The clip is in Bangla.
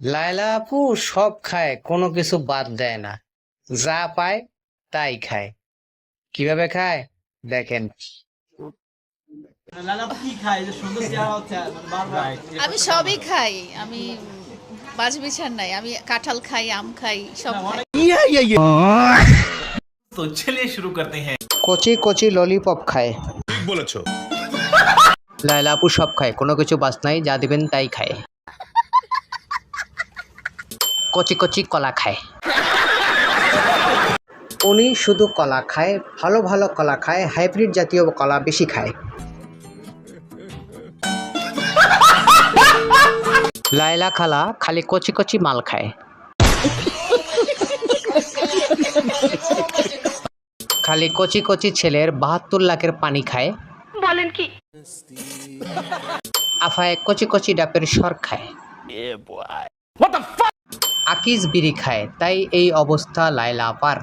লায়লা আপু সব খায়, কোনো কিছু বাদ দেয় না। যা পায় তাই খায়। কিভাবে খায় দেখেন। আমি সবই খাই। আমি বাছবিচার নাই। আমি কাঁঠাল খাই, আম খাই, সব খাই। तो चलिए शुरू करते हैं। কচি কচি ললিপপ খায়। ঠিক বলেছো। লায়লা আপু সব খায়, কোনো কিছু বাদ নাই, যা দিবেন তাই খায়। কচি কচি কলা খায়। উনি শুধু কলা খায়, ভালো ভালো কলা খায়, হাইব্রিড জাতীয় কলা বেশি খায়। লায়লা খালা খালি কচি কচি মাল খায়। খালি কচি কচি ছেলের ৭২ লাখের পানি খায়। বলেন কি? আফায় কচি কচি ডাবের সর খায়। আকিস বিড়ি খায়, তাই এই অবস্থা লায়লা আপার।